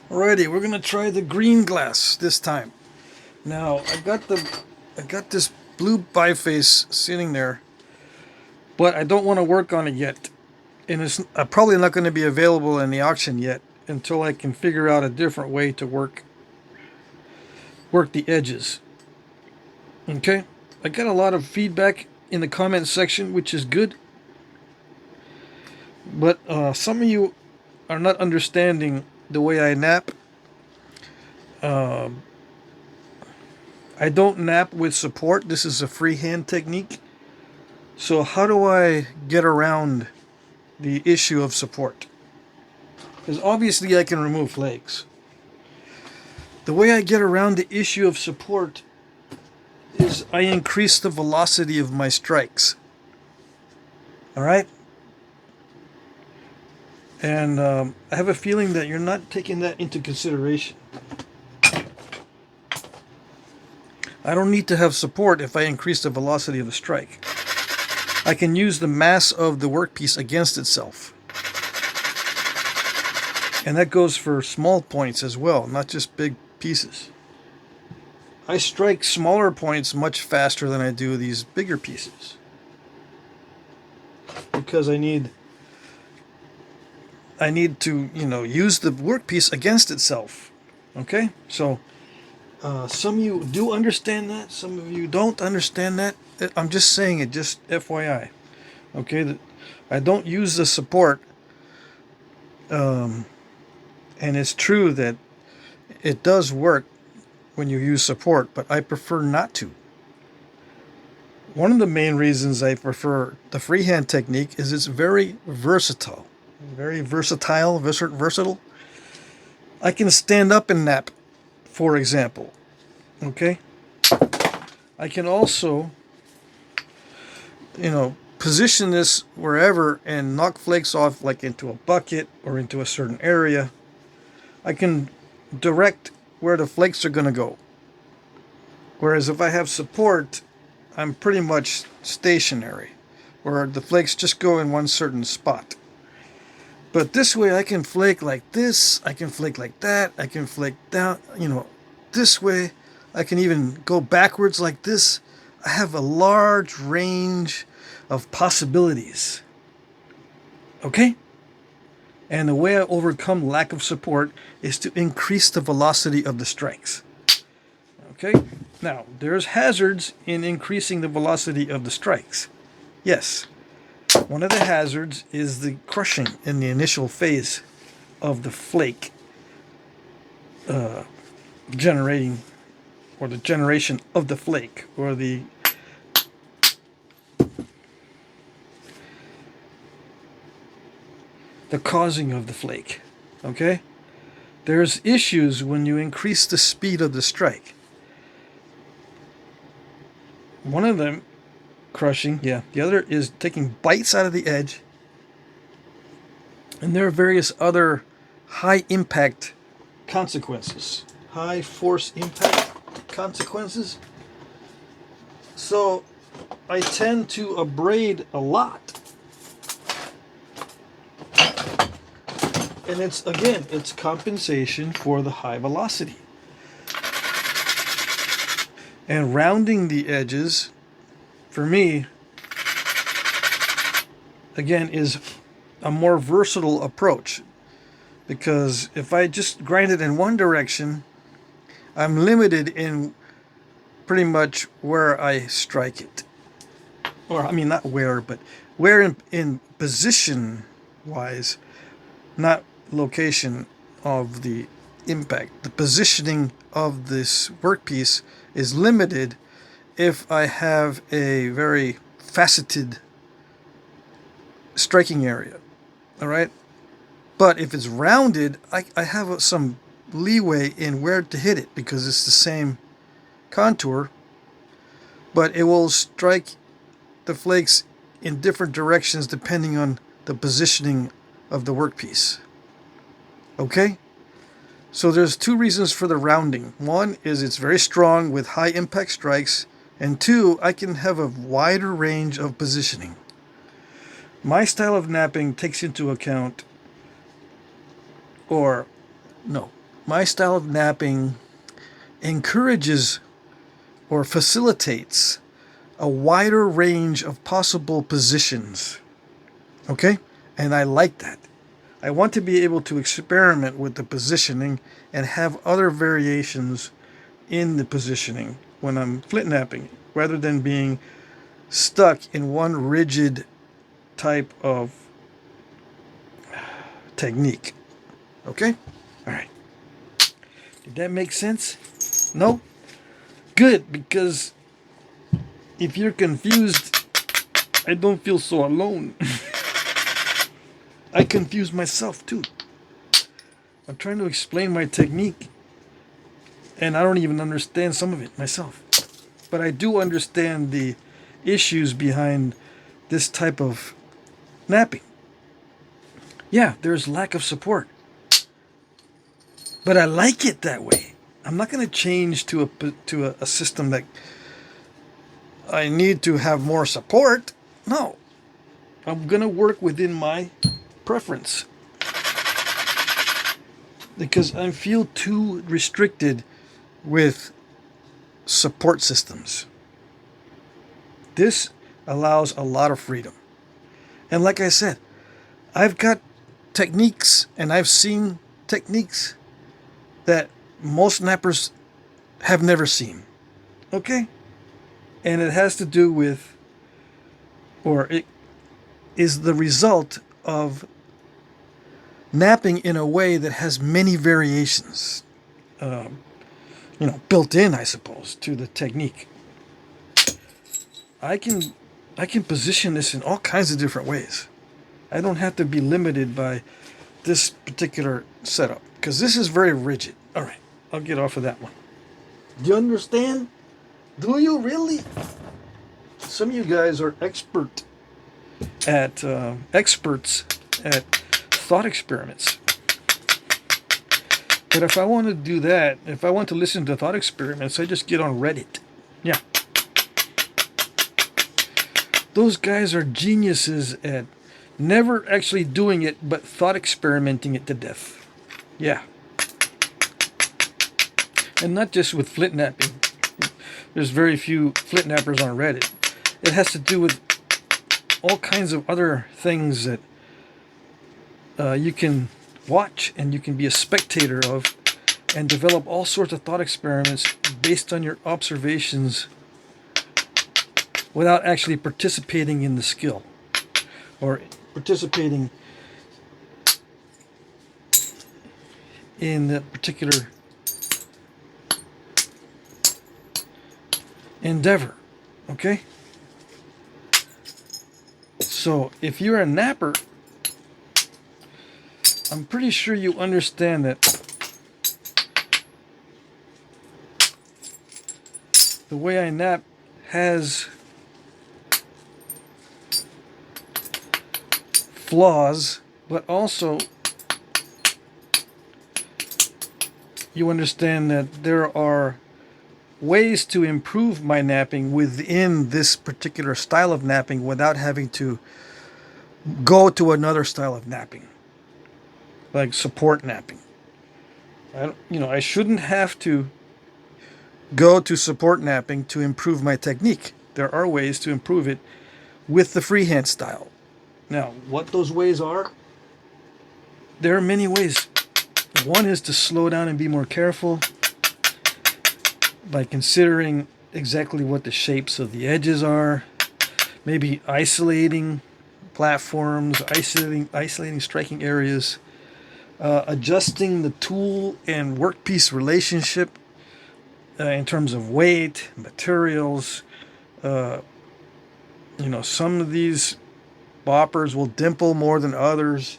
Alrighty, we're gonna try the green glass this time. Now I got this blue biface sitting there, but I don't want to work on it yet, and it's probably not going to be available in the auction yet until I can figure out a different way to work the edges. Okay, I got a lot of feedback in the comment section, which is good, but some of you are not understanding the way I nap. Um I don't nap with support. This is a freehand technique. So how do I get around the issue of support? Because obviously I can remove flakes. The way I get around the issue of support is I increase the velocity of my strikes. All right? And I have a feeling that you're not taking that into consideration. I don't need to have support if I increase the velocity of the strike. I can use the mass of the workpiece against itself. And that goes for small points as well, not just big pieces. I strike smaller points much faster than I do these bigger pieces. Because I need to, use the workpiece against itself. Okay? So, some of you do understand that, some of you don't understand that. I'm just saying it, just FYI. Okay? I don't use the support. And it's true that it does work when you use support, but I prefer not to. One of the main reasons I prefer the freehand technique is it's very versatile. Very versatile. I can stand up and nap, for example. Okay? I can also, position this wherever and knock flakes off, like into a bucket or into a certain area. I can direct where the flakes are going to go. Whereas if I have support, I'm pretty much stationary, where the flakes just go in one certain spot. But this way I can flake like this, I can flake like that, I can flake down, this way. I can even go backwards like this. I have a large range of possibilities. Okay? And the way I overcome lack of support is to increase the velocity of the strikes. Okay? Now, there's hazards in increasing the velocity of the strikes. Yes. One of the hazards is the crushing in the initial phase of the flake generating, or the generation of the flake, or the causing of the flake. Okay? There's issues when you increase the speed of the strike. One of them, crushing, yeah. The other is taking bites out of the edge. And there are various other high impact consequences. High force impact consequences. So I tend to abrade a lot. And it's compensation for the high velocity. And rounding the edges, for me, again, is a more versatile approach. Because if I just grind it in one direction, I'm limited in pretty much where I strike it. Or, I mean, not where, but where in position wise, not location of the impact. The positioning of this workpiece is limited if I have a very faceted striking area. All right? But if it's rounded, I have some leeway in where to hit it because it's the same contour, but it will strike the flakes in different directions depending on the positioning of the workpiece. Okay? So there's two reasons for the rounding. One is it's very strong with high impact strikes, and two, I can have a wider range of positioning. My style of napping takes into account, or no, my style of napping encourages or facilitates a wider range of possible positions. Okay? And I like that. I want to be able to experiment with the positioning and have other variations in the positioning when I'm flint napping, rather than being stuck in one rigid type of technique. Okay? All right. Did that make sense? No? Good, because if you're confused, I don't feel so alone. I confuse myself too. I'm trying to explain my technique, and I don't even understand some of it myself. But I do understand the issues behind this type of napping. Yeah, there's lack of support. But I like it that way. I'm not going to change to a system that I need to have more support. No. I'm going to work within my preference, because I feel too restricted with support systems. This allows a lot of freedom. And like I said, I've got techniques, and I've seen techniques that most nappers have never seen. Okay? And it has to do with, or it is the result of napping in a way that has many variations, built in, I suppose, to the technique. I can position this in all kinds of different ways. I don't have to be limited by this particular setup, because this is very rigid. All right, I'll get off of that one. Do you understand? Do you really? Some of you guys are experts at thought experiments. But if I want to do that, if I want to listen to thought experiments, I just get on Reddit. Yeah. Those guys are geniuses at never actually doing it, but thought experimenting it to death. Yeah. And not just with flint napping. There's very few flint nappers on Reddit. It has to do with all kinds of other things that you can watch and you can be a spectator of, and develop all sorts of thought experiments based on your observations without actually participating in the skill or participating in that particular endeavor. Okay? So if you're a napper, I'm pretty sure you understand that the way I nap has flaws, but also you understand that there are ways to improve my napping within this particular style of napping without having to go to another style of napping, like support napping. I shouldn't have to go to support napping to improve my technique. There are ways to improve it with the freehand style. Now, what those ways are, there are many ways. One is to slow down and be more careful by considering exactly what the shapes of the edges are, maybe isolating platforms, isolating striking areas, adjusting the tool and workpiece relationship in terms of weight, materials. Some of these boppers will dimple more than others.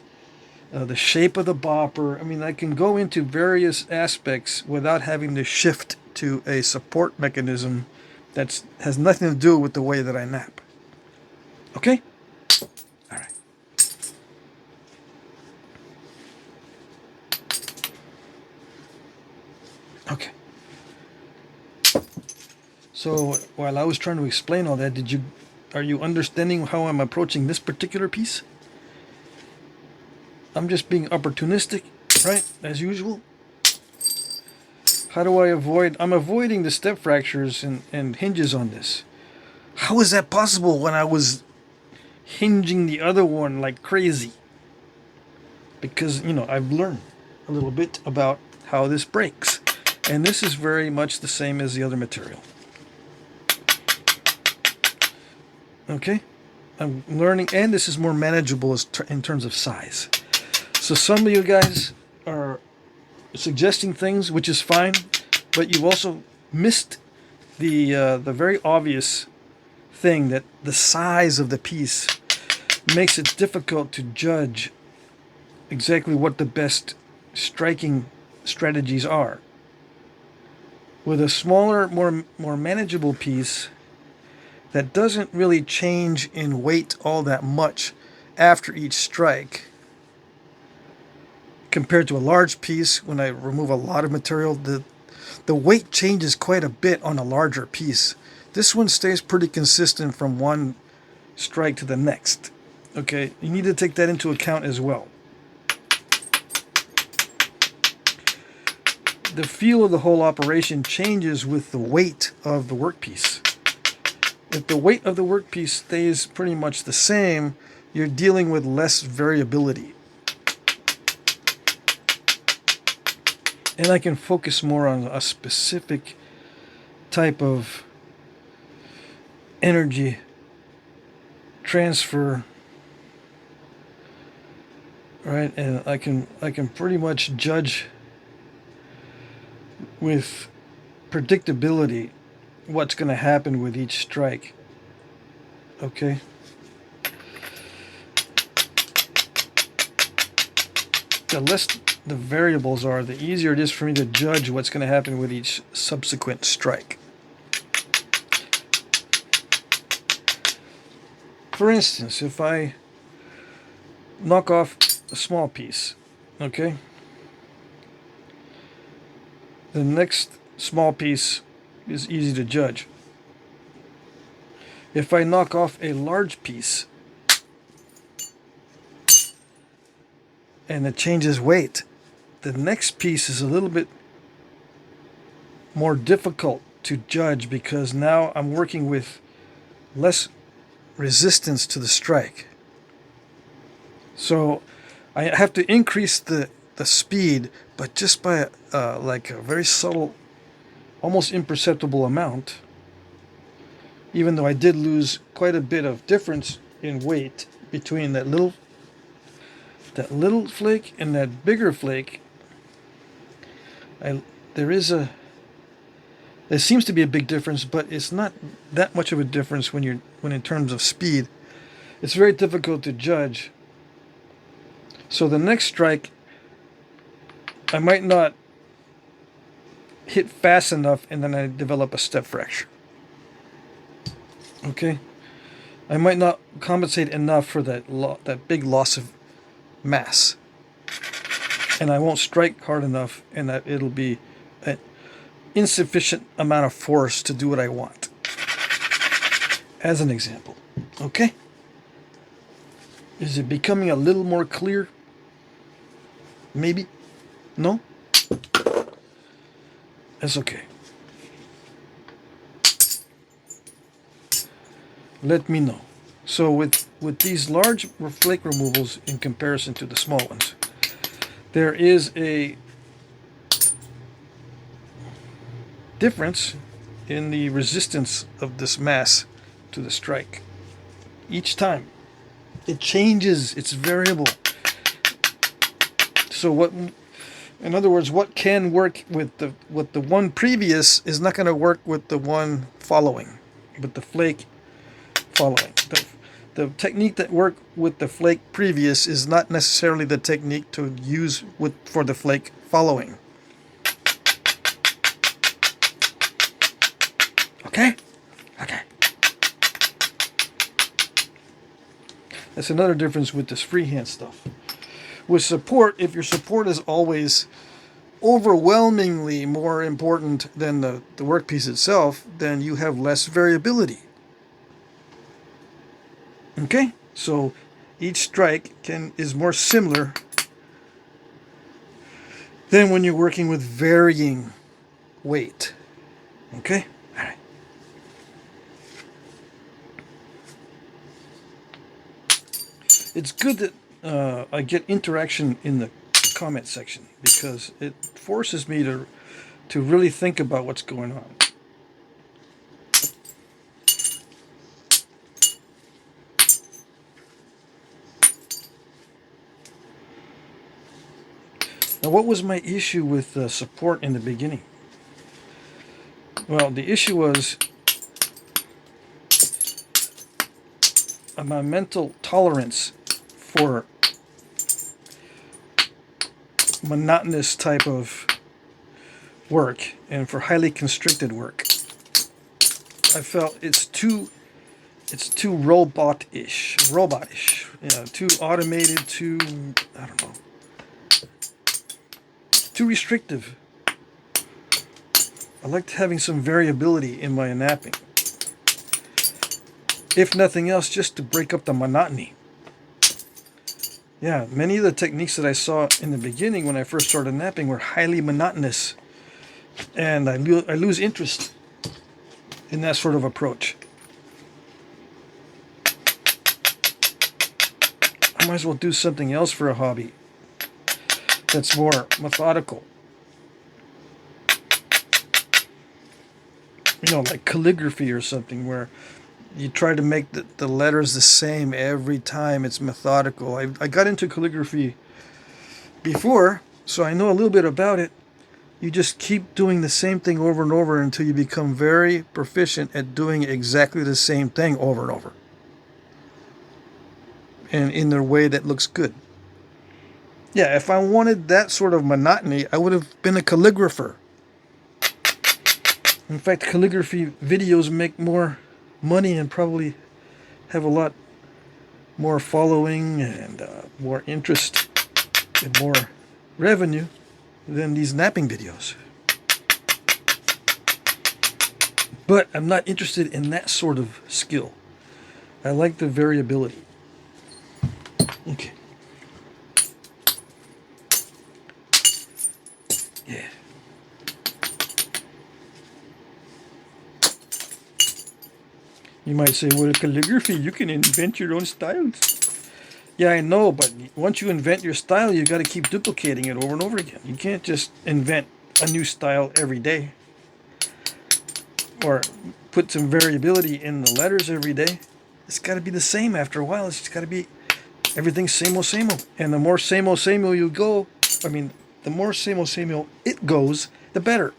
The shape of the bopper. I mean, I can go into various aspects without having to shift to a support mechanism that has nothing to do with the way that I nap. Okay? All right. Okay. So while I was trying to explain all that, are you understanding how I'm approaching this particular piece? I'm just being opportunistic, right? As usual. How do I avoid? I'm avoiding the step fractures and hinges on this. How is that possible when I was hinging the other one like crazy? Because, I've learned a little bit about how this breaks. And this is very much the same as the other material. Okay? I'm learning, and this is more manageable in terms of size. So some of you guys are suggesting things, which is fine, but you've also missed the very obvious thing that the size of the piece makes it difficult to judge exactly what the best striking strategies are. With a smaller, more manageable piece that doesn't really change in weight all that much after each strike, compared to a large piece, when I remove a lot of material, the weight changes quite a bit on a larger piece. This one stays pretty consistent from one strike to the next. Okay, you need to take that into account as well. The feel of the whole operation changes with the weight of the workpiece. If the weight of the workpiece stays pretty much the same, you're dealing with less variability. And I can focus more on a specific type of energy transfer, right? And I can pretty much judge with predictability what's going to happen with each strike. Okay? The less the variables are, the easier it is for me to judge what's going to happen with each subsequent strike. For instance, if I knock off a small piece, okay, the next small piece is easy to judge. If I knock off a large piece and it changes weight, the next piece is a little bit more difficult to judge because now I'm working with less resistance to the strike. So I have to increase the speed, but just by like a very subtle, almost imperceptible amount, even though I did lose quite a bit of difference in weight between that little flake and that bigger flake. There seems to be a big difference, but it's not that much of a difference when in terms of speed. It's very difficult to judge. So the next strike, I might not hit fast enough, and then I develop a step fracture. Okay, I might not compensate enough for that big loss of mass, and I won't strike hard enough, and that it'll be an insufficient amount of force to do what I want. As an example, okay? Is it becoming a little more clear? Maybe? No? That's okay. Let me know. So with these large flake removals in comparison to the small ones, there is a difference in the resistance of this mass to the strike. Each time. It changes, it's variable. So in other words, what can work with the one previous is not going to work with the one following, with the flake following. The technique that worked with the flake previous is not necessarily the technique to use for the flake following. Okay? Okay. That's another difference with this freehand stuff. With support, if your support is always overwhelmingly more important than the workpiece itself, then you have less variability. Okay? So each strike is more similar than when you're working with varying weight. Okay? All right. It's good that I get interaction in the comment section, because it forces me to really think about what's going on. Now, what was my issue with support in the beginning? Well, the issue was my mental tolerance for monotonous type of work and for highly constricted work. I felt it's too robotish, too automated, too, I don't know, too restrictive. I liked having some variability in my knapping. If nothing else, just to break up the monotony. Yeah, many of the techniques that I saw in the beginning when I first started knapping were highly monotonous, and I lose interest in that sort of approach. I might as well do something else for a hobby that's more methodical. You know, like calligraphy or something, where you try to make the letters the same every time. It's methodical. I got into calligraphy before, so I know a little bit about it. You just keep doing the same thing over and over until you become very proficient at doing exactly the same thing over and over, and in a way that looks good. Yeah, if I wanted that sort of monotony, I would have been a calligrapher. In fact, calligraphy videos make more money and probably have a lot more following and more interest and more revenue than these knapping videos. But I'm not interested in that sort of skill. I like the variability. Okay. Yeah. You might say, well, calligraphy, you can invent your own styles. Yeah, I know, but once you invent your style, you got to keep duplicating it over and over again. You can't just invent a new style every day, or put some variability in the letters every day. It's got to be the same after a while. It's just got to be everything same old, same old. And the more same old you go, the more same old it goes, the better.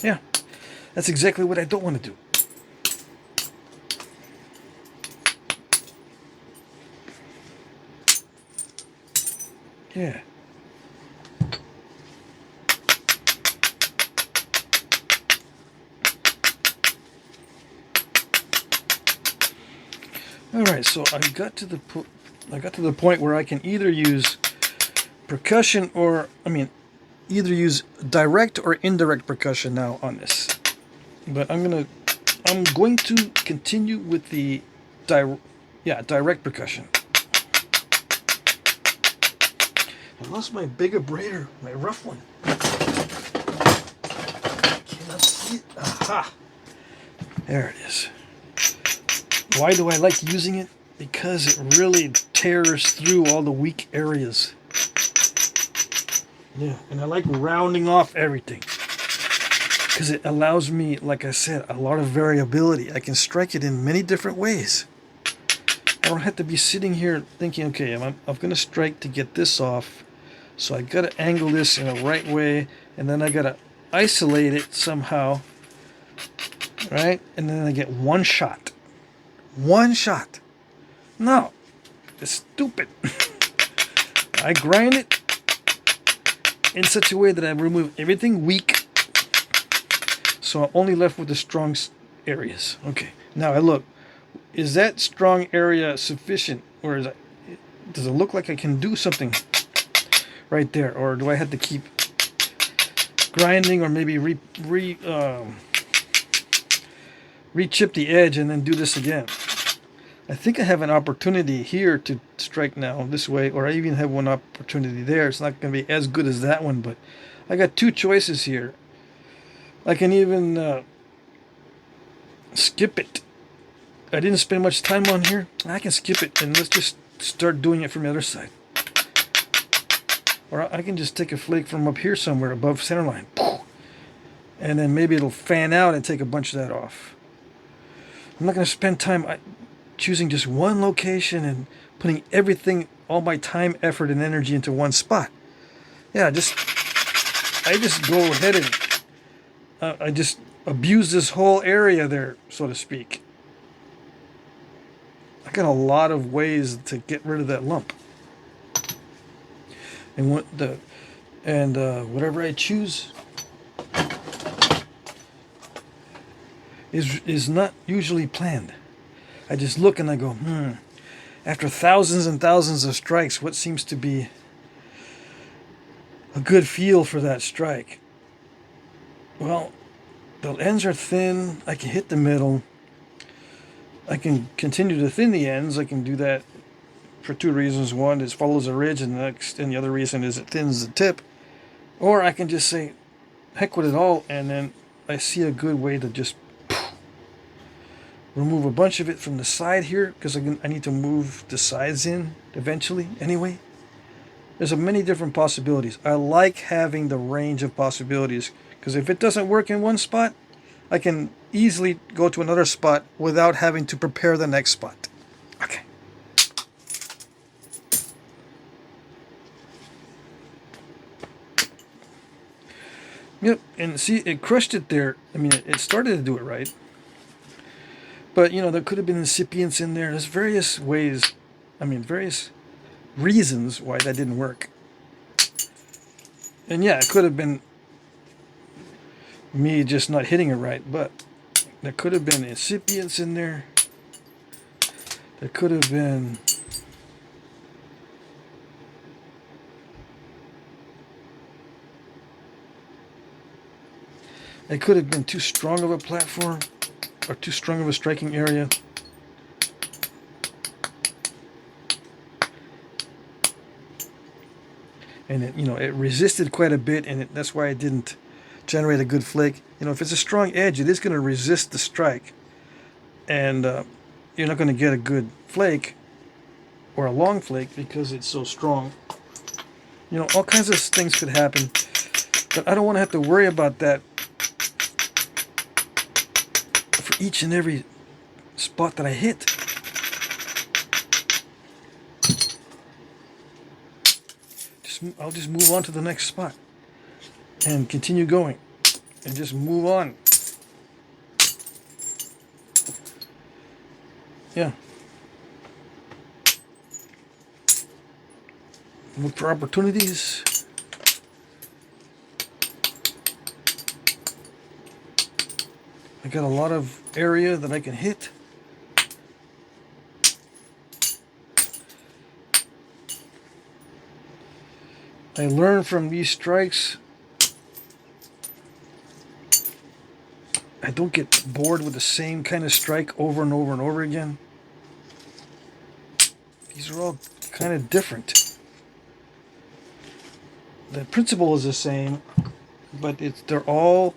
Yeah, that's exactly what I don't want to do. Yeah. All right, so I got to the point where I can either use percussion or either use direct or indirect percussion now on this. But I'm going to continue with the direct percussion. I lost my big Abrader, my rough one. I cannot see it. Aha! There it is. Why do I like using it? Because it really tears through all the weak areas. Yeah, and I like rounding off everything, because it allows me, like I said, a lot of variability. I can strike it in many different ways. I don't have to be sitting here thinking, okay, I'm going to strike to get this off, so I got to angle this in the right way, and then I got to isolate it somehow, right? And then I get one shot. One shot. No, it's stupid. I grind it in such a way that I remove everything weak, so I'm only left with the strong areas. Okay, now I look. Is that strong area sufficient, or does it look like I can do something right there, or do I have to keep grinding, or maybe re-chip the edge and then do this again? I think I have an opportunity here to strike now this way, or I even have one opportunity there. It's not going to be as good as that one, but I got two choices here. I can even skip it. I didn't spend much time on here. I can skip it and let's just start doing it from the other side. Or I can just take a flake from up here somewhere above center line. And then maybe it'll fan out and take a bunch of that off. I'm not going to spend time choosing just one location and putting everything, all my time, effort, and energy into one spot. Yeah, I just go ahead and I just abuse this whole area there, so to speak. I got a lot of ways to get rid of that lump. And whatever I choose is not usually planned. I just look and I go, after thousands and thousands of strikes, what seems to be a good feel for that strike? Well, the ends are thin. I can hit the middle. I can continue to thin the ends. I can do that for two reasons. One is follows a ridge, and the other reason is it thins the tip. Or I can just say, heck with it all, and then I see a good way to just remove a bunch of it from the side here, because I need to move the sides in eventually anyway. There's many different possibilities. I like having the range of possibilities, because if it doesn't work in one spot, I can easily go to another spot without having to prepare the next spot. Okay. Yep, and see, it crushed it there. I mean, it started to do it right. But, there could have been incipients in there. There's various ways, various reasons why that didn't work. And yeah, it could have been me just not hitting it right, but there could have been incipients in there. There could have been too strong of a platform or too strong of a striking area. And it resisted quite a bit, and that's why it didn't generate a good flake. If it's a strong edge, it is going to resist the strike, and you're not going to get a good flake or a long flake because it's so strong. All kinds of things could happen, but I don't want to have to worry about that for each and every spot that I hit. I'll just move on to the next spot and continue going and just move on. Yeah. Look for opportunities. I got a lot of area that I can hit. I learn from these strikes. I don't get bored with the same kind of strike over and over and over again. These are all kind of different. The principle is the same, but they're all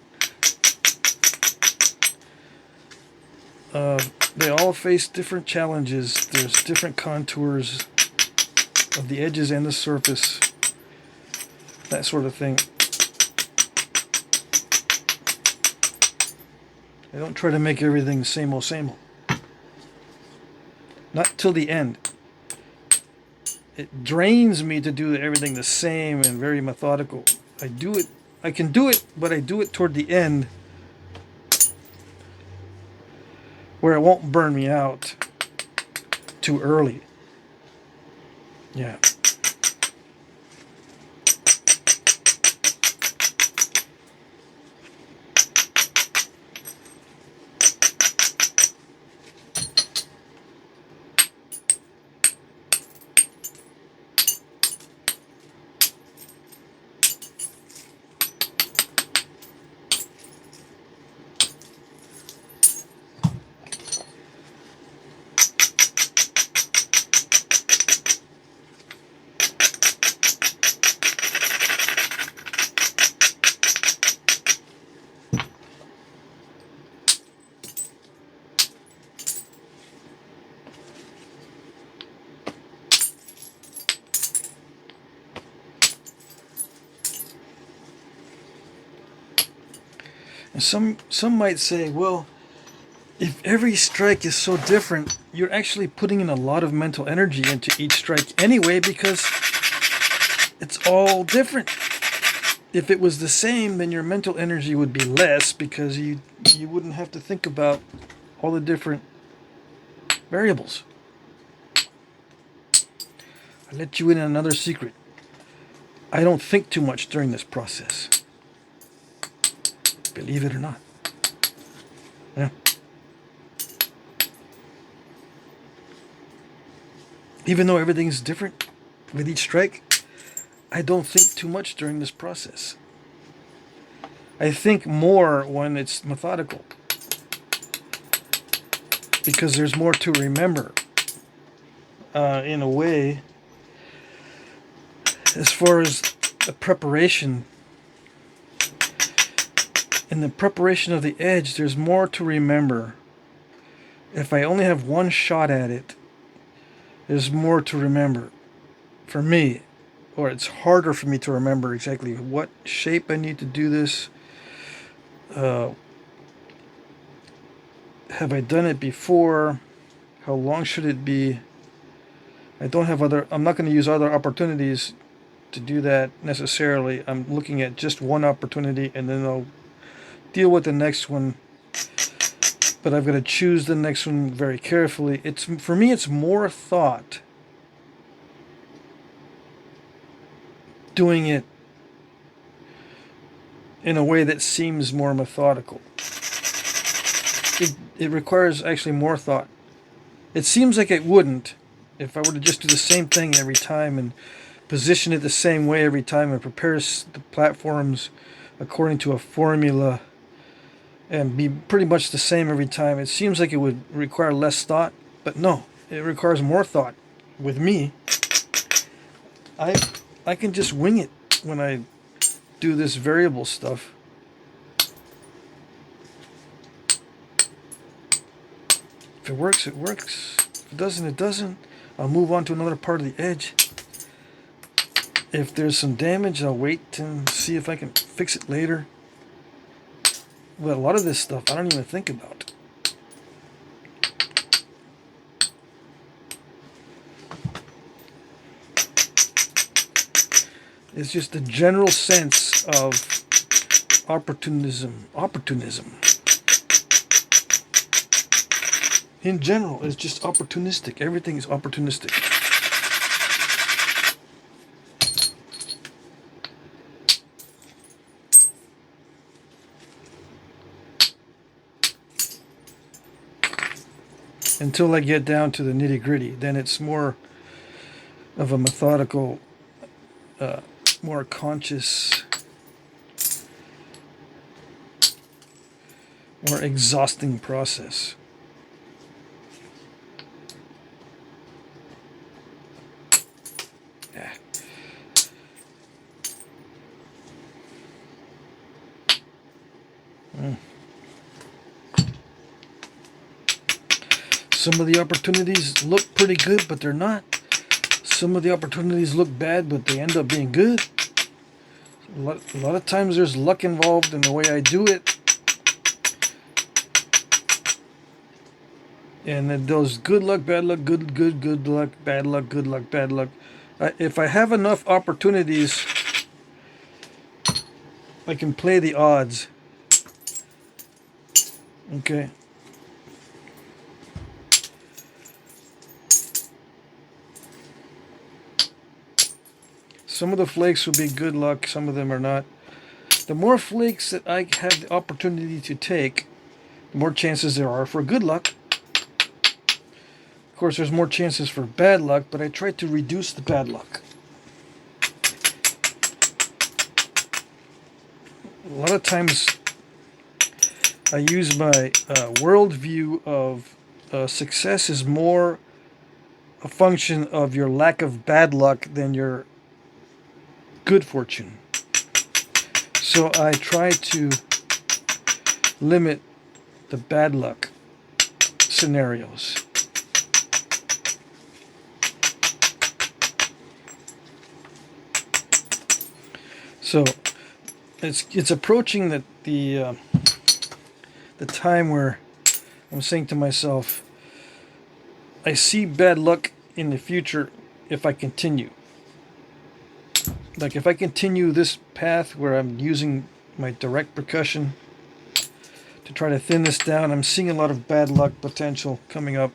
they all face different challenges. There's different contours of the edges and the surface, that sort of thing. I don't try to make everything same old, same old. Not till the end. It drains me to do everything the same and very methodical. I can do it, but I do it toward the end where it won't burn me out too early. Yeah. And some might say, well, if every strike is so different, you're actually putting in a lot of mental energy into each strike anyway, because it's all different. If it was the same, then your mental energy would be less, because you wouldn't have to think about all the different variables. I let you in on another secret. I don't think too much during this process. Believe it or not. Yeah. Even though everything's different with each strike, I don't think too much during this process. I think more when it's methodical, because there's more to remember. In a way, as far as the preparation, in the preparation of the edge, there's more to remember. If I only have one shot at it, there's more to remember for me, or it's harder for me to remember exactly what shape I need to do this. Have I done it before? How long should it be? I'm not going to use other opportunities to do that necessarily. I'm looking at just one opportunity, and then I'll deal with the next one. But I've got to choose the next one very carefully. For me, it's more thought doing it in a way that seems more methodical. It requires actually more thought. It seems like it wouldn't if I were to just do the same thing every time and position it the same way every time and prepare the platforms according to a formula and be pretty much the same every time. It seems like it would require less thought, but no, it requires more thought. With me, I can just wing it when I do this variable stuff. If it works, it works. If it doesn't, it doesn't. I'll move on to another part of the edge. If there's some damage, I'll wait and see if I can fix it later. But a lot of this stuff I don't even think about. It's just the general sense of opportunism. In general, it's just opportunistic. Everything is opportunistic. Until I get down to the nitty-gritty, then it's more of a methodical, more conscious, more exhausting process. Some of the opportunities look pretty good, but they're not. Some of the opportunities look bad, but they end up being good. A lot of times there's luck involved in the way I do it. And it goes good luck, bad luck, good luck, bad luck, good luck, bad luck. If I have enough opportunities, I can play the odds. Okay. Some of the flakes will be good luck, some of them are not. The more flakes that I have the opportunity to take, the more chances there are for good luck. Of course, there's more chances for bad luck, but I try to reduce the bad luck. A lot of times I use my worldview of success is more a function of your lack of bad luck than your good fortune. So I try to limit the bad luck scenarios. So it's approaching the the time where I'm saying to myself, I see bad luck in the future if I continue. Like if I continue this path where I'm using my direct percussion to try to thin this down, I'm seeing a lot of bad luck potential coming up,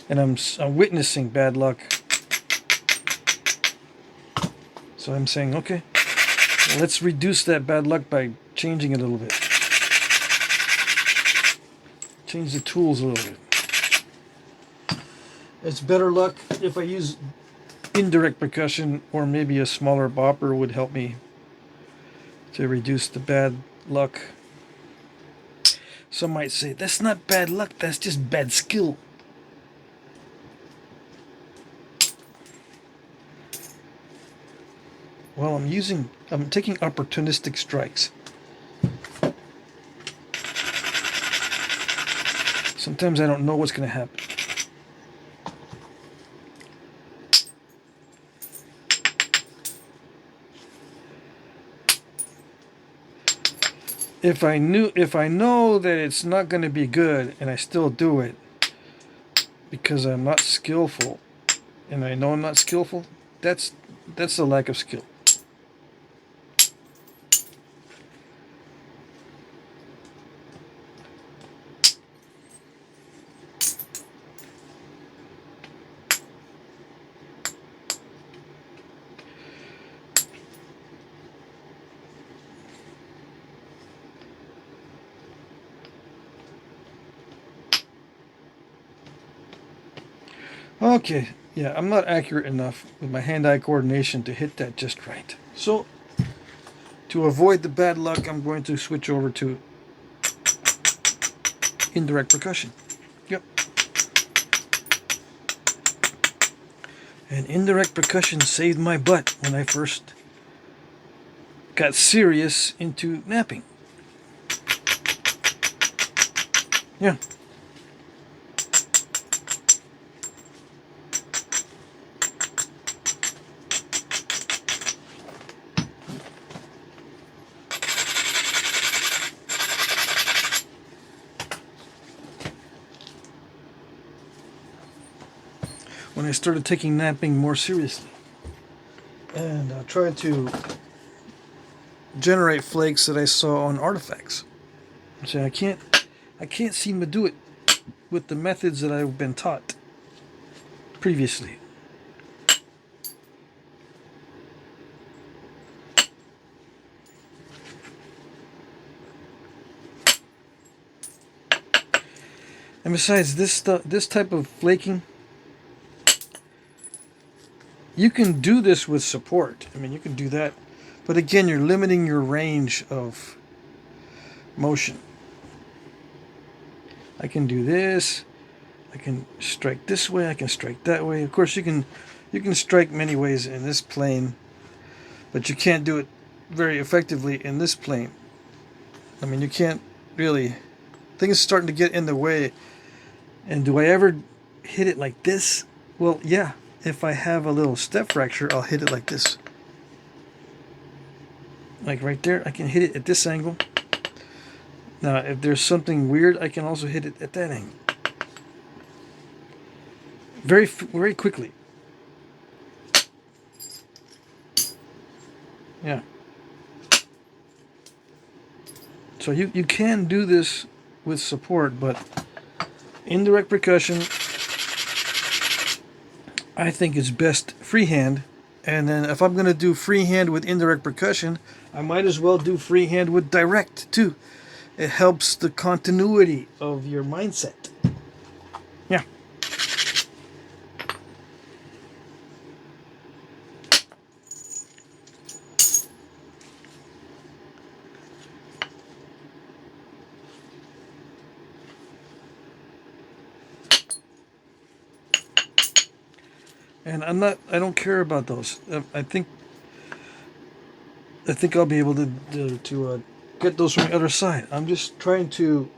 and I'm witnessing bad luck. So I'm saying, okay, let's reduce that bad luck by changing it a little bit. Change the tools a little bit. It's better luck if I use indirect percussion, or maybe a smaller bopper would help me to reduce the bad luck. Some might say, that's not bad luck, that's just bad skill. Well, I'm taking opportunistic strikes. Sometimes I don't know what's going to happen. If I know that it's not going to be good and I still do it because I'm not skillful, and I know I'm not skillful, that's a lack of skill. Okay, yeah, I'm not accurate enough with my hand-eye coordination to hit that just right. So, to avoid the bad luck, I'm going to switch over to indirect percussion. Yep. And indirect percussion saved my butt when I first got serious into knapping. Yeah. When I started taking knapping more seriously, and tried to generate flakes that I saw on artifacts. So I can't seem to do it with the methods that I've been taught previously. And besides, this type of flaking, you can do this with support. I mean, you can do that, but again, you're limiting your range of motion. I can do this. I can strike this way. I can strike that way. Of course, you can strike many ways in this plane, but you can't do it very effectively in this plane. I mean, you can't really. Things are starting to get in the way. And do I ever hit it like this? Well, yeah. If I have a little step fracture, I'll hit it like this. Like right there, I can hit it at this angle. Now, if there's something weird, I can also hit it at that angle. Very, very quickly. Yeah. So you can do this with support, but indirect percussion, I think it's best freehand. And then if I'm going to do freehand with indirect percussion, I might as well do freehand with direct too. It helps the continuity of your mindset. Yeah. And I don't care about those. I think I'll be able to get those from the other side. I'm just trying to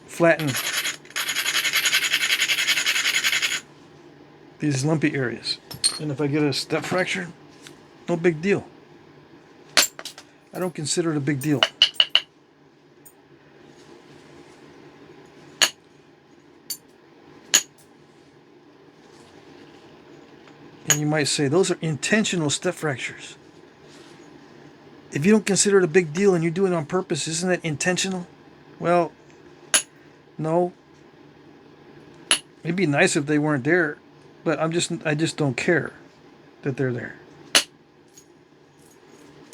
flatten these lumpy areas. And if I get a step fracture, no big deal. I don't consider it a big deal. might say, those are intentional step fractures. If you don't consider it a big deal and you do it on purpose, isn't that intentional? Well, no. It'd be nice if they weren't there, but I just don't care that they're there.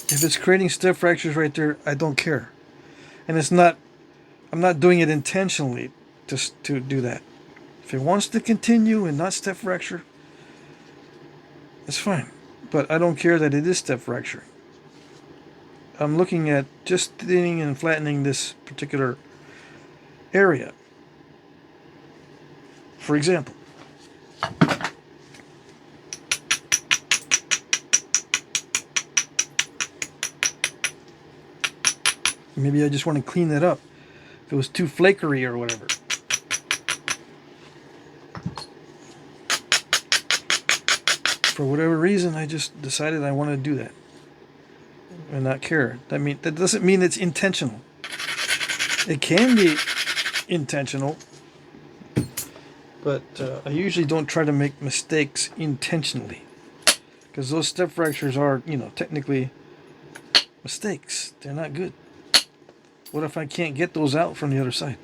If it's creating step fractures right there, I don't care. And I'm not doing it intentionally to do that. If it wants to continue and not step fracture, it's fine. But I don't care that it is step fracturing. I'm looking at just thinning and flattening this particular area. For example, maybe I just want to clean that up. If it was too flakery or whatever. For whatever reason, I just decided I want to do that and not care. That doesn't mean it's intentional. It can be intentional, but I usually don't try to make mistakes intentionally, because those step fractures are, technically mistakes. They're not good. What if I can't get those out from the other side?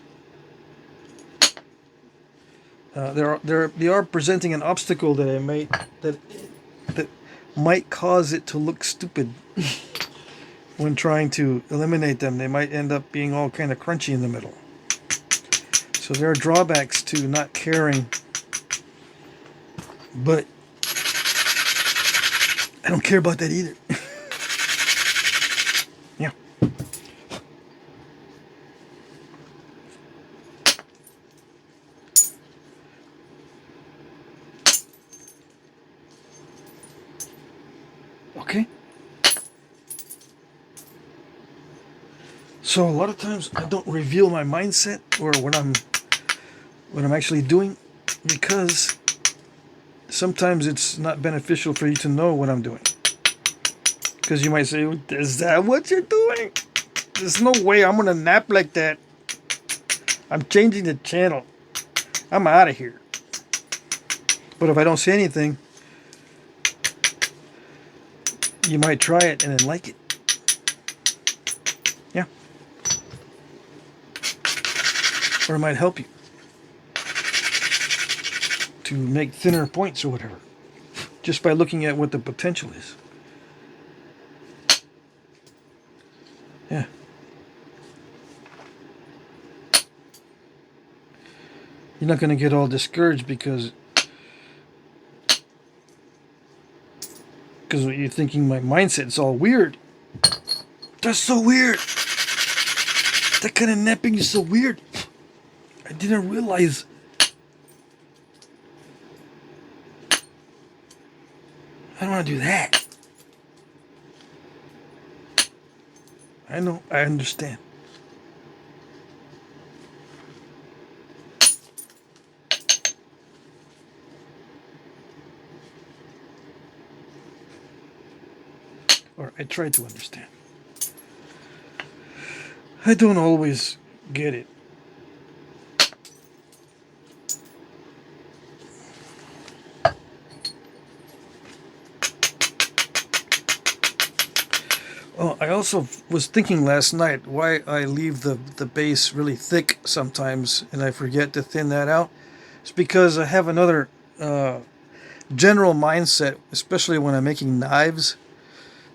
They are presenting an obstacle that might cause it to look stupid when trying to eliminate them. They might end up being all kind of crunchy in the middle. So there are drawbacks to not caring, but I don't care about that either. Yeah. Okay. So a lot of times I don't reveal my mindset or what I'm actually doing, because sometimes it's not beneficial for you to know what I'm doing. Because you might say, is that what you're doing? There's no way I'm gonna nap like that. I'm changing the channel. I'm out of here. But if I don't say anything, you might try it and then like it. Yeah. Or it might help you to make thinner points or whatever, just by looking at what the potential is. Yeah. You're not going to get all discouraged because you're thinking my mindset's all weird. That's so weird. That kind of napping is so weird. I didn't realize. I don't want to do that. I know. I understand. Or I try to understand. I don't always get it. Oh, I also was thinking last night why I leave the base really thick sometimes and I forget to thin that out. It's because I have another general mindset, especially when I'm making knives,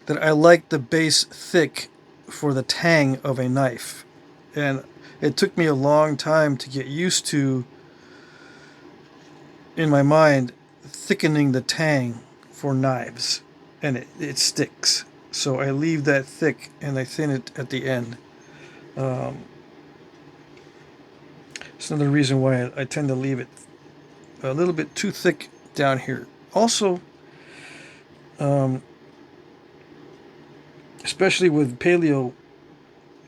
that I like the base thick for the tang of a knife. And it took me a long time to get used to, in my mind, thickening the tang for knives. And it sticks. So I leave that thick and I thin it at the end. It's another reason why I tend to leave it a little bit too thick down here. Also, especially with paleo,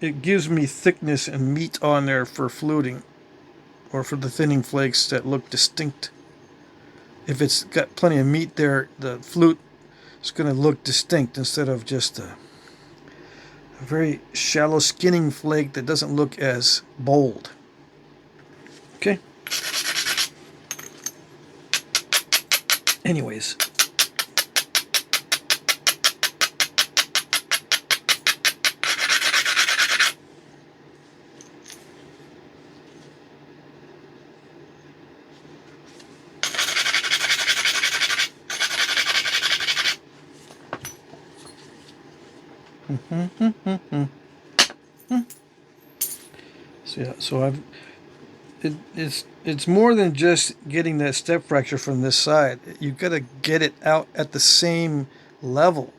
it gives me thickness and meat on there for fluting or for the thinning flakes that look distinct. If it's got plenty of meat there, the flute is going to look distinct instead of just a very shallow skinning flake that doesn't look as bold. Okay? Anyways, So yeah, so it's more than just getting that step fracture from this side. You've got to get it out at the same level.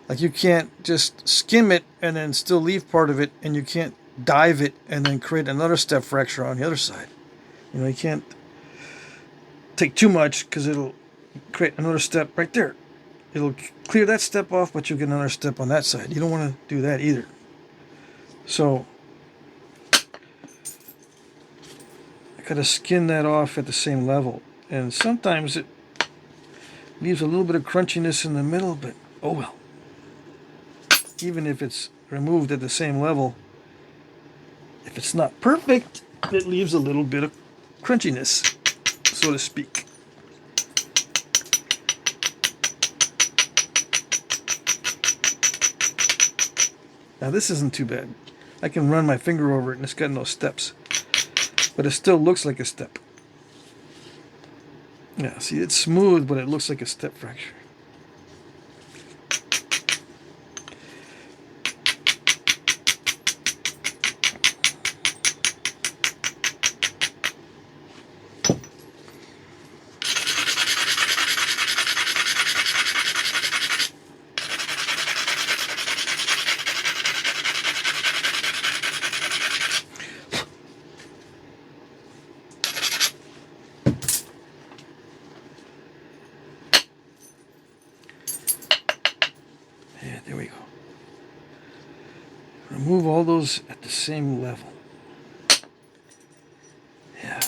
Like you can't just skim it and then still leave part of it, and you can't dive it and then create another step fracture on the other side. You know, you can't take too much because it'll create another step right there. It'll clear that step off, but you'll get another step on that side. You don't want to do that either. So I gotta skin that off at the same level. And sometimes it leaves a little bit of crunchiness in the middle, but oh well. Even if it's removed at the same level, if it's not perfect, it leaves a little bit of crunchiness, so to speak. Now this isn't too bad. I can run my finger over it and it's got no steps. But it still looks like a step. Yeah, see, it's smooth, but it looks like a step fracture. Yeah, there we go. Remove all those at the same level. Yeah.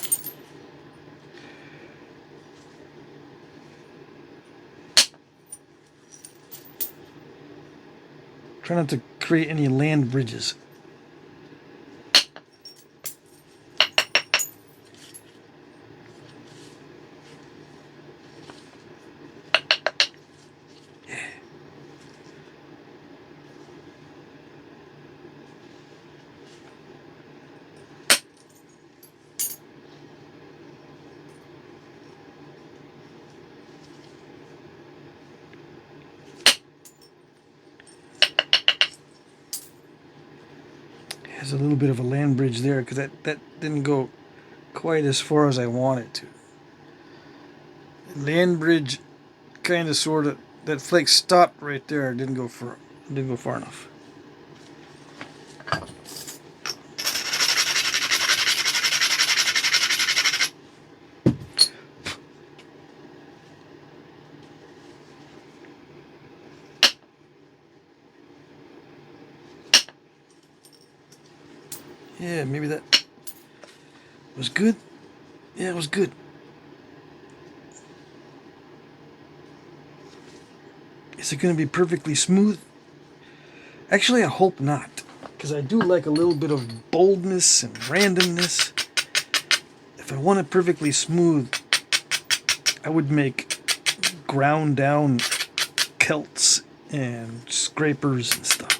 Try not to create any land bridges. Has a little bit of a land bridge there because that didn't go quite as far as I wanted to. Land bridge kind of sort of, that flake stopped right there. Didn't go far enough. Yeah, maybe that was good. Yeah, it was good. Is it going to be perfectly smooth? Actually, I hope not, because I do like a little bit of boldness and randomness. If I want it perfectly smooth, I would make ground down celts and scrapers and stuff.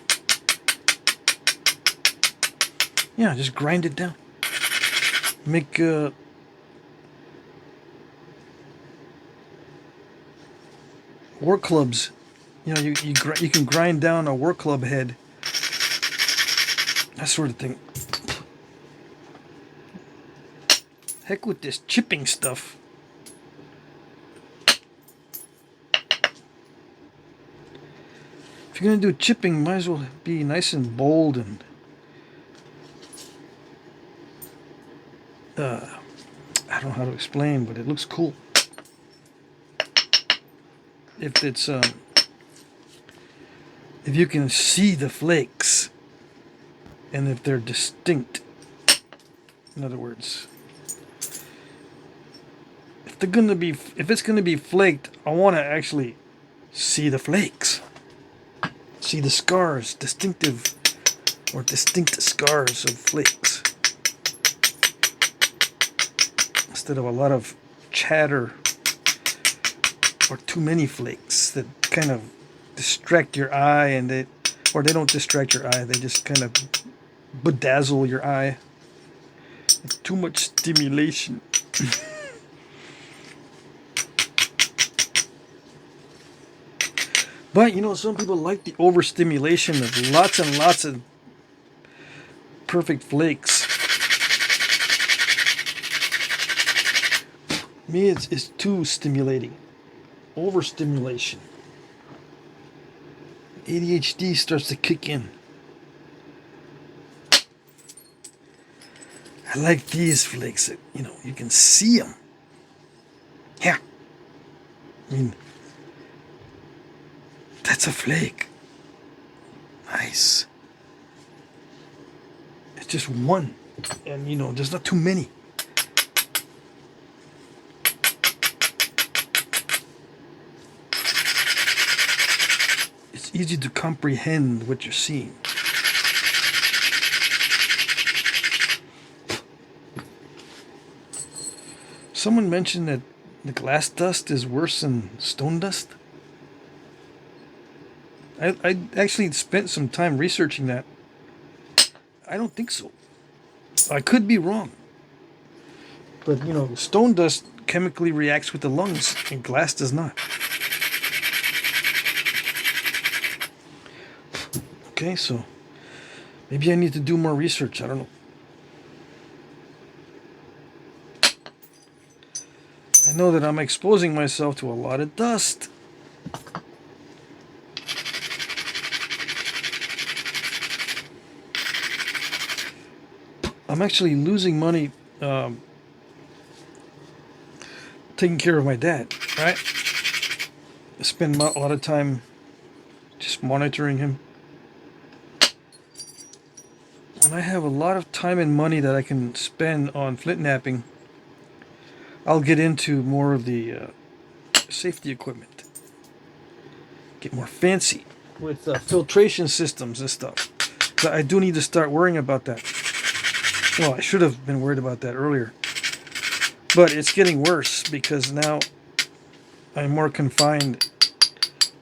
Yeah, just grind it down. Make work clubs. You know, you can grind down a work club head. That sort of thing. Heck with this chipping stuff. If you're gonna do chipping, might as well be nice and bold and I don't know how to explain, but it looks cool. If it's if you can see the flakes and if they're distinct. In other words, if it's gonna be flaked, I want to actually see the flakes, see the scars, distinct scars of flakes, instead of a lot of chatter or too many flakes that kind of distract your eye, and they don't distract your eye, they just kind of bedazzle your eye. Too much stimulation. But you know, some people like the overstimulation of lots and lots of perfect flakes. Me, it's too stimulating. Overstimulation. ADHD starts to kick in. I like these flakes that, you know, you can see them. Yeah. I mean, that's a flake. Nice. It's just one. And, you know, there's not too many. It's easy to comprehend what you're seeing. Someone mentioned that the glass dust is worse than stone dust. I actually spent some time researching that. I don't think so. I could be wrong. But, you know, stone dust chemically reacts with the lungs, and glass does not. Okay, so maybe I need to do more research. I don't know. I know that I'm exposing myself to a lot of dust. I'm actually losing money taking care of my dad, right? I spend a lot of time just monitoring him. When I have a lot of time and money that I can spend on flintknapping, I'll get into more of the safety equipment. Get more fancy with filtration systems and stuff. So I do need to start worrying about that. Well, I should have been worried about that earlier. But it's getting worse because now I'm more confined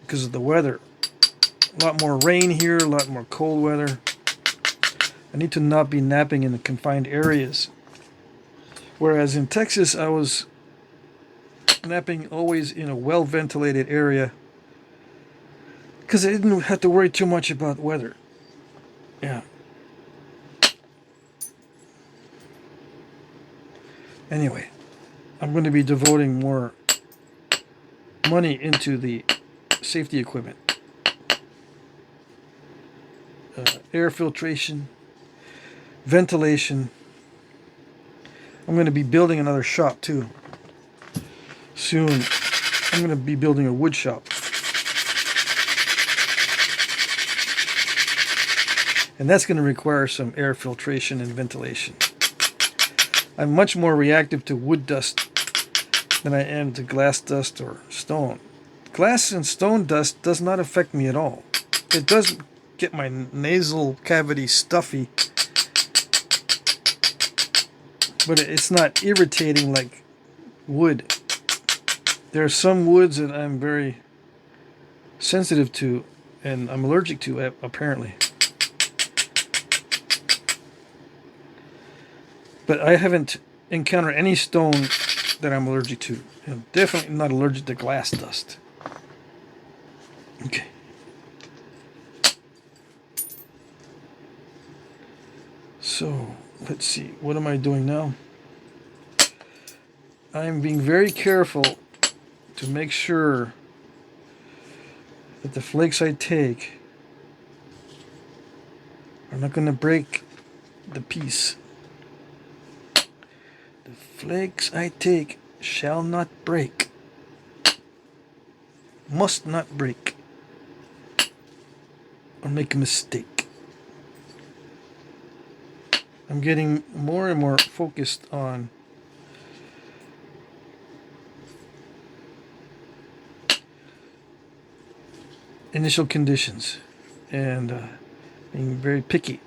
because of the weather. A lot more rain here, a lot more cold weather. I need to not be napping in the confined areas. Whereas in Texas, I was napping always in a well-ventilated area because I didn't have to worry too much about weather. Yeah. Anyway, I'm going to be devoting more money into the safety equipment. Air filtration, ventilation. I'm going to be building another shop too. Soon, I'm going to be building a wood shop. And that's going to require some air filtration and ventilation. I'm much more reactive to wood dust than I am to glass dust or stone. Glass and stone dust does not affect me at all. It does get my nasal cavity stuffy, but it's not irritating like wood. There are some woods that I'm very sensitive to and I'm allergic to, apparently. But I haven't encountered any stone that I'm allergic to. I'm definitely not allergic to glass dust. Okay. So, let's see. What am I doing now? I'm being very careful to make sure that the flakes I take are not going to break the piece. The flakes I take shall not break. Must not break. Or make a mistake. I'm getting more and more focused on initial conditions and being very picky.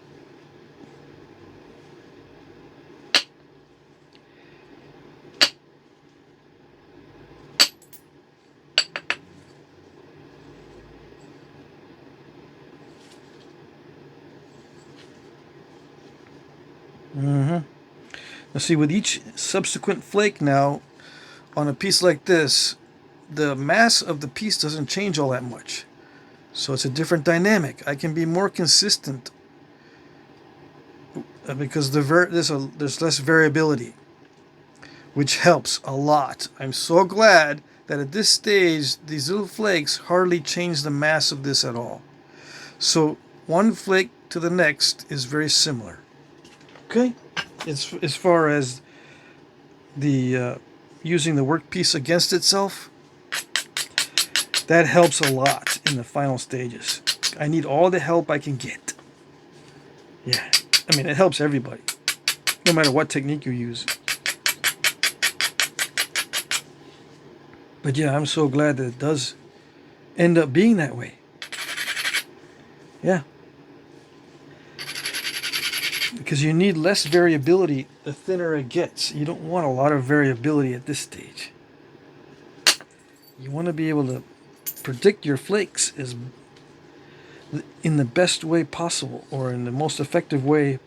Now see, with each subsequent flake now on a piece like this, the mass of the piece doesn't change all that much. So it's a different dynamic. I can be more consistent because there's less variability, which helps a lot. I'm so glad that at this stage, these little flakes hardly change the mass of this at all. So one flake to the next is very similar. Okay? As far as the using the workpiece against itself, that helps a lot in the final stages. I need all the help I can get. Yeah. I mean, it helps everybody, no matter what technique you use. But yeah, I'm so glad that it does end up being that way. Yeah. Because you need less variability the thinner it gets. You don't want a lot of variability at this stage. You want to be able to predict your flakes in the best way possible, or in the most effective way,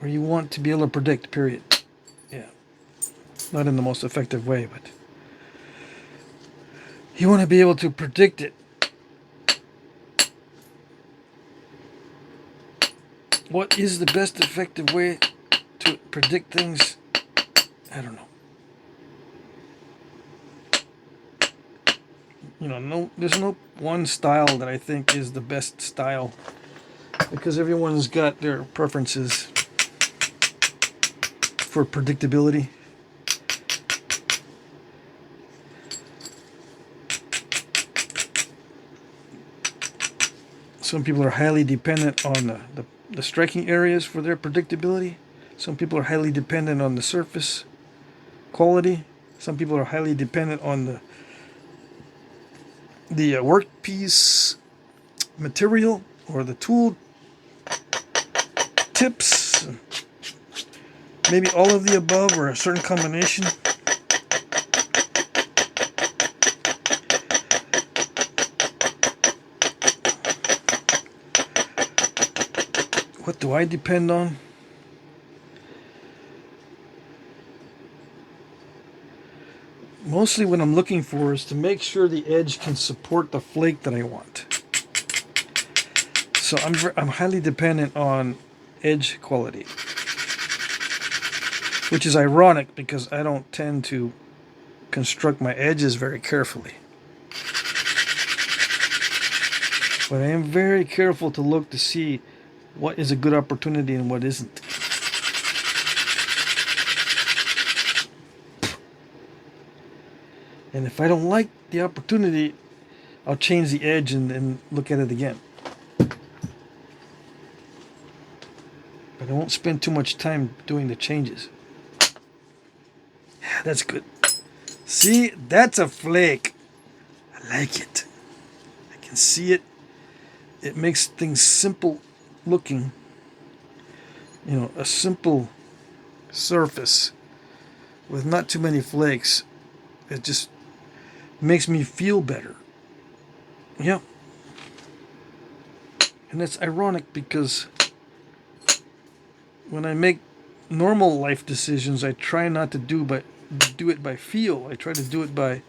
or you want to be able to predict, period. Yeah. Not in the most effective way, but you want to be able to predict it. What is the best effective way to predict things? I don't know. There's no one style that I think is the best style, because everyone's got their preferences for predictability. Some people are highly dependent on the striking areas for their predictability. Some people are highly dependent on the surface quality. Some people are highly dependent on the workpiece material or the tool tips. Maybe all of the above or a certain combination. What do I depend on? Mostly what I'm looking for is to make sure the edge can support the flake that I want. So I'm highly dependent on edge quality, which is ironic because I don't tend to construct my edges very carefully. But I am very careful to look to see what is a good opportunity and what isn't. And if I don't like the opportunity, I'll change the edge and then look at it again. But I won't spend too much time doing the changes. Yeah, that's good. See, that's a flake. I like it. I can see it. It makes things simple looking. A simple surface with not too many flakes. It just makes me feel better. Yeah. And it's ironic because when I make normal life decisions, I try not to do it by feel. I try to do it by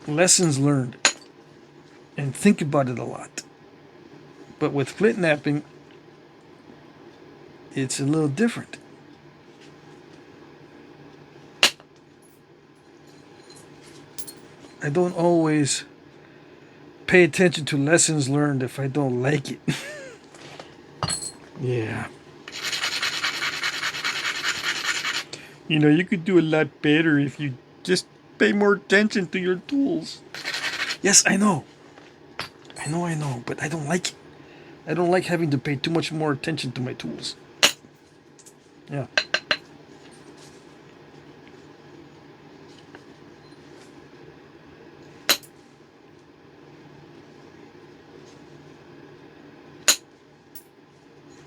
lessons learned and think about it a lot. But with Flintknapping, it's a little different. I don't always pay attention to lessons learned if I don't like it. Yeah. You could do a lot better if you just pay more attention to your tools. Yes, I know. I know, but I don't like it. I don't like having to pay too much more attention to my tools. Yeah.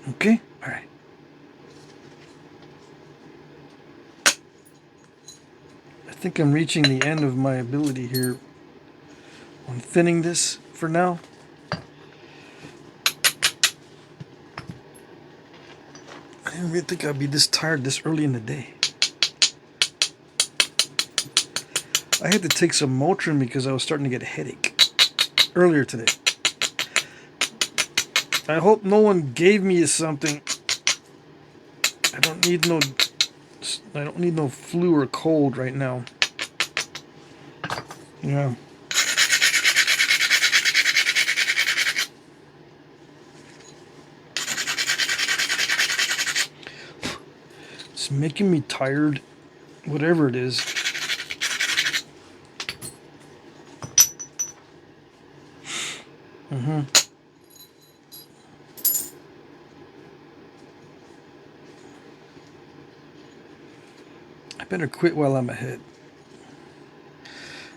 Okay? All right. I think I'm reaching the end of my ability here on thinning this for now. I didn't really think I'd be this tired this early in the day. I had to take some Motrin because I was starting to get a headache earlier today. I hope no one gave me something. I don't need no flu or cold right now. Yeah. It's making me tired, whatever it is. I better quit while I'm ahead.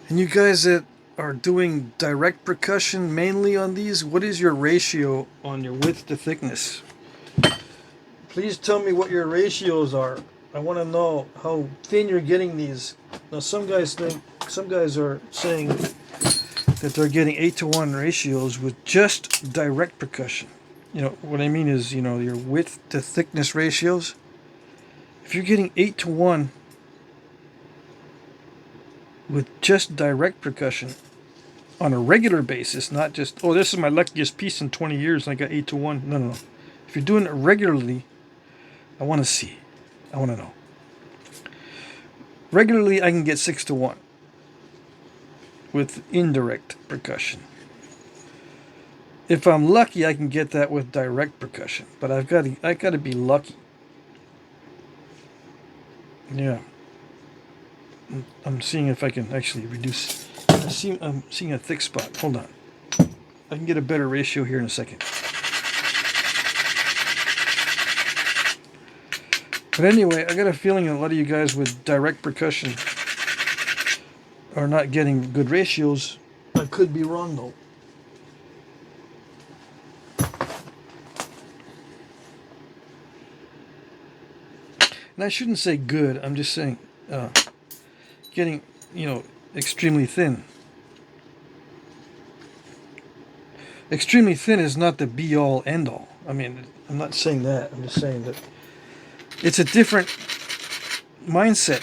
And you guys that are doing direct percussion mainly on these, what is your ratio on your width to thickness? Please tell me what your ratios are. I want to know how thin you're getting these. Now some guys are saying that they're getting 8-to-1 ratios with just direct percussion. You know what I mean is, you know, your width to thickness ratios. If you're getting 8-to-1 with just direct percussion on a regular basis, not just, oh, this is my luckiest piece in 20 years and I got 8-to-1. No. If you're doing it regularly, I want to see. I want to know. Regularly, I can get 6-to-1 with indirect percussion. If I'm lucky, I can get that with direct percussion, but I got to be lucky. Yeah. I'm seeing if I can actually reduce. I'm seeing a thick spot. Hold on. I can get a better ratio here in a second. But anyway, I got a feeling a lot of you guys with direct percussion are not getting good ratios. I could be wrong though. And I shouldn't say good. I'm just saying getting, extremely thin. Extremely thin is not the be-all, end-all. I mean, I'm not saying that. I'm just saying that it's a different mindset.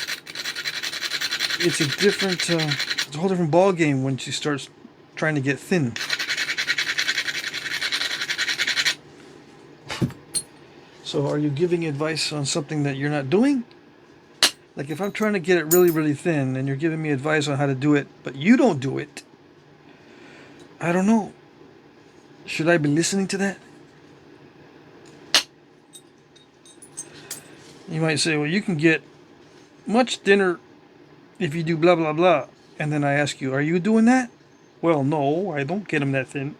It's a whole different ball game when she starts trying to get thin. So are you giving advice on something that you're not doing? Like if I'm trying to get it really, really thin and you're giving me advice on how to do it, but you don't do it, I don't know. Should I be listening to that? You might say, well, you can get much thinner if you do blah, blah, blah. And then I ask you, are you doing that? Well, no, I don't get them that thin.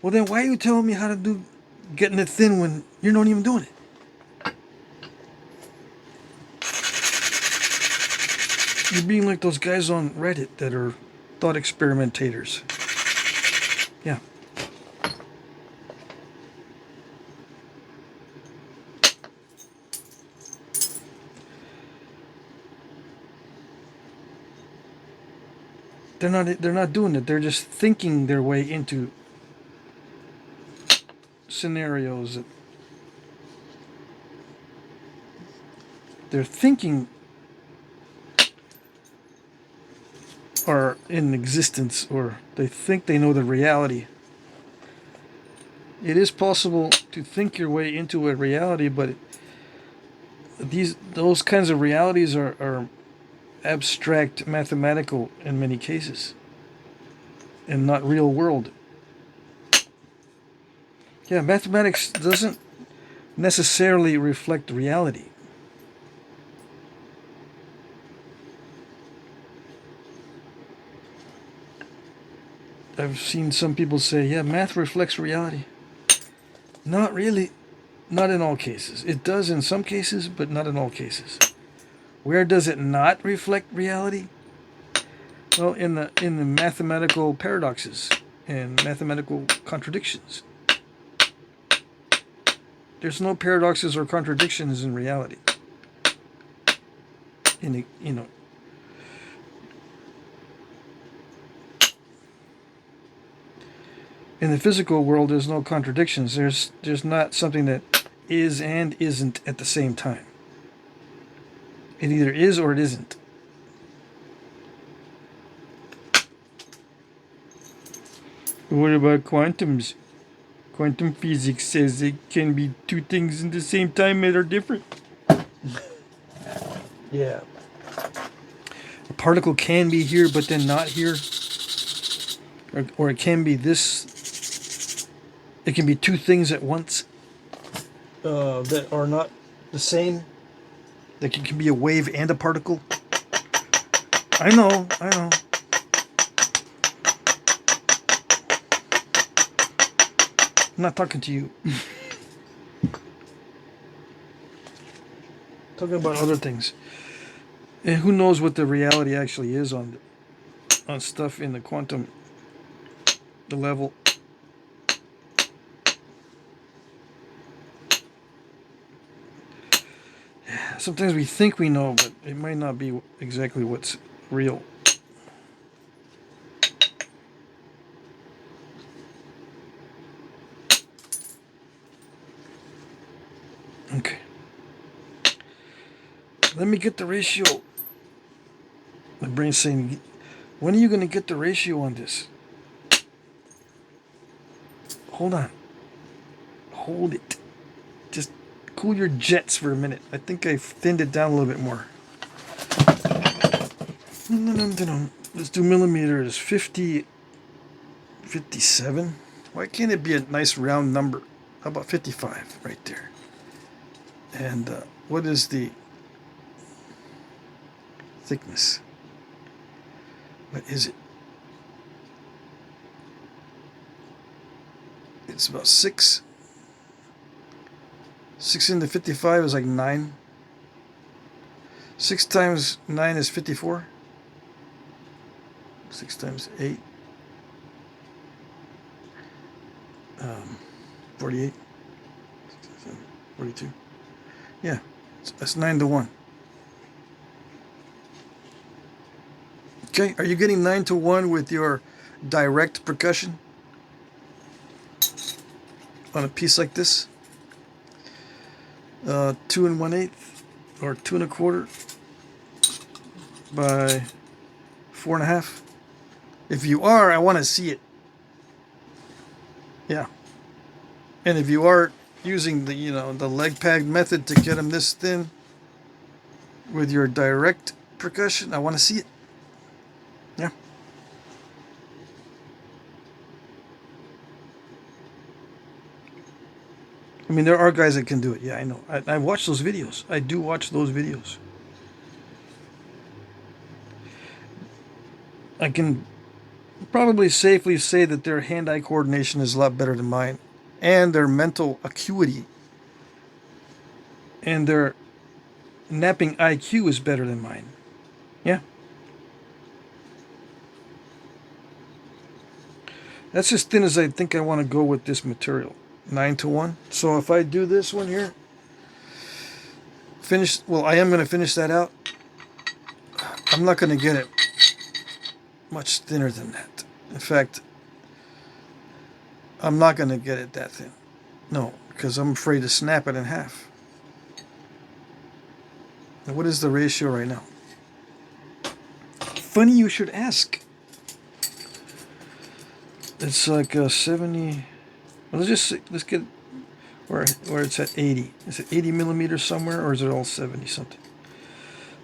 Well, then why are you telling me how to do getting it thin when you're not even doing it? You're being like those guys on Reddit that are thought experimentators. Yeah. They're not doing it. They're just thinking their way into scenarios that they're thinking are in existence, or they think they know the reality. It is possible to think your way into a reality, but those kinds of realities are abstract, mathematical in many cases, and not real world. Yeah, mathematics doesn't necessarily reflect reality. I've seen some people say, yeah, math reflects reality. Not really. Not in all cases. It does in some cases, but not in all cases. Where does it not reflect reality? Well, in the mathematical paradoxes and mathematical contradictions. There's no paradoxes or contradictions in reality. In the physical world, there's no contradictions. There's not something that is and isn't at the same time. It either is or it isn't. What about quantums? Quantum physics says it can be two things in the same time that are different. Yeah. A particle can be here, but then not here. Or it can be this. It can be two things at once that are not the same. Like it can be a wave and a particle. I know. I'm not talking to you. Talking about other things. And who knows what the reality actually is on stuff in the quantum level. Sometimes we think we know, but it might not be exactly what's real. Okay. Let me get the ratio. My brain's saying, when are you going to get the ratio on this? Hold on. Hold it. Just cool your jets for a minute. I think I thinned it down a little bit more. Let's do millimeters. 50, 57. Why can't it be a nice round number? How about 55 right there? And what is the thickness? What is it? It's about 6. 6 into 55 is like 9. 6 times 9 is 54. 6 times 8. 48. 42. Yeah, that's 9 to 1. Okay, are you getting 9 to 1 with your direct percussion on a piece like this? 2 1/8 or 2 1/4 by 4 1/2. If you are, I want to see it. Yeah. And if you are using the the leg pad method to get them this thin with your direct percussion, I want to see it. Yeah. I mean, there are guys that can do it. Yeah, I know. I watch those videos. I do watch those videos. I can probably safely say that their hand-eye coordination is a lot better than mine, and their mental acuity and their napping IQ is better than mine. Yeah. That's as thin as I think I want to go with this material. 9 to 1. So if I do this one here, I am going to finish that out. I'm not going to get it much thinner than that. In fact, I'm not going to get it that thin. No, because I'm afraid to snap it in half. Now, what is the ratio right now? Funny you should ask. It's like 70. Well, let's get where it's at 80. Is it 80 millimeters somewhere, or is it all 70 something?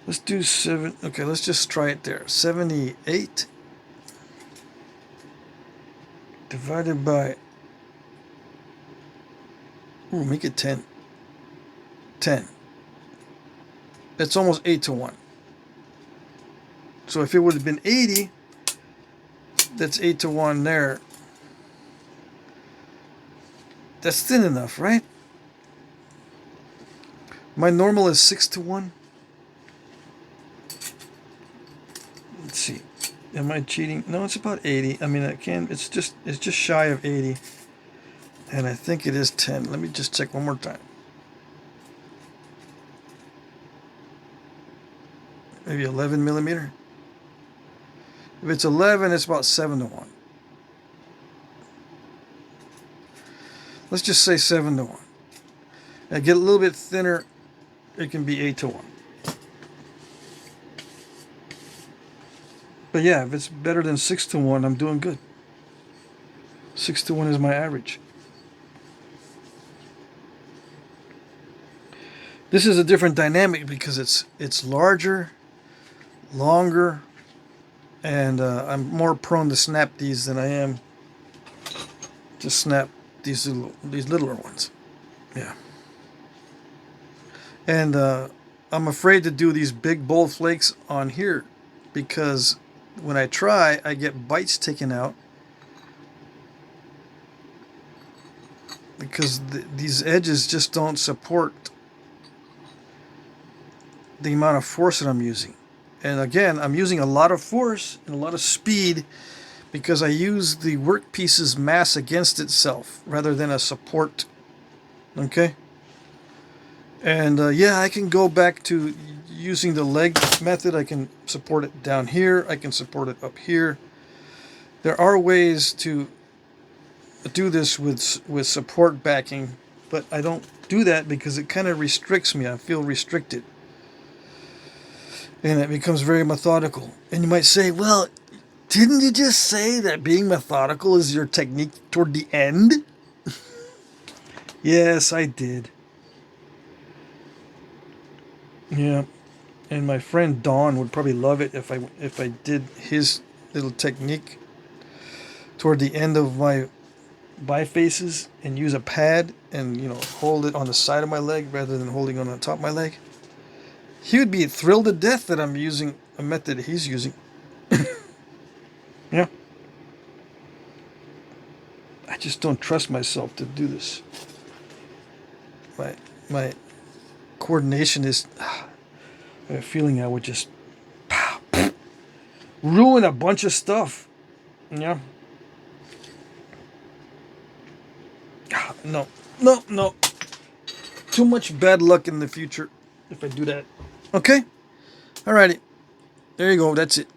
Let's do 7. Okay, let's just try it there. 78 divided by. Ooh, make it 10. 10. That's almost 8 to 1. So if it would have been 80, that's 8 to 1 there. That's thin enough, right? My normal is 6 to 1. Let's see. Am I cheating? No, it's about 80. I mean, it's just shy of 80. And I think it is 10. Let me just check one more time. Maybe 11 millimeter. If it's 11, it's about 7 to 1. Let's just say 7 to 1. And get a little bit thinner, it can be 8 to 1. But yeah, if it's better than 6 to 1, I'm doing good. 6 to 1 is my average. This is a different dynamic because it's larger, longer, and I'm more prone to snap these than I am to snap these littler ones. Yeah. And I'm afraid to do these big bold flakes on here because when I try, I get bites taken out because these edges just don't support the amount of force that I'm using. And again, I'm using a lot of force and a lot of speed because I use the workpiece's mass against itself rather than a support. Okay? And yeah, I can go back to using the leg method. I can support it down here. I can support it up here. There are ways to do this with support backing, but I don't do that because it kind of restricts me. I feel restricted. And it becomes very methodical. And you might say, well, didn't you just say that being methodical is your technique toward the end? Yes, I did. Yeah. And my friend Don would probably love it if I did his little technique toward the end of my bifaces and use a pad and, you know, hold it on the side of my leg rather than holding on the top of my leg. He would be thrilled to death that I'm using a method he's using. Yeah. I just don't trust myself to do this. My coordination is... I have a feeling I would just ruin a bunch of stuff. Yeah. No. Too much bad luck in the future if I do that. Okay? Alrighty. There you go. That's it.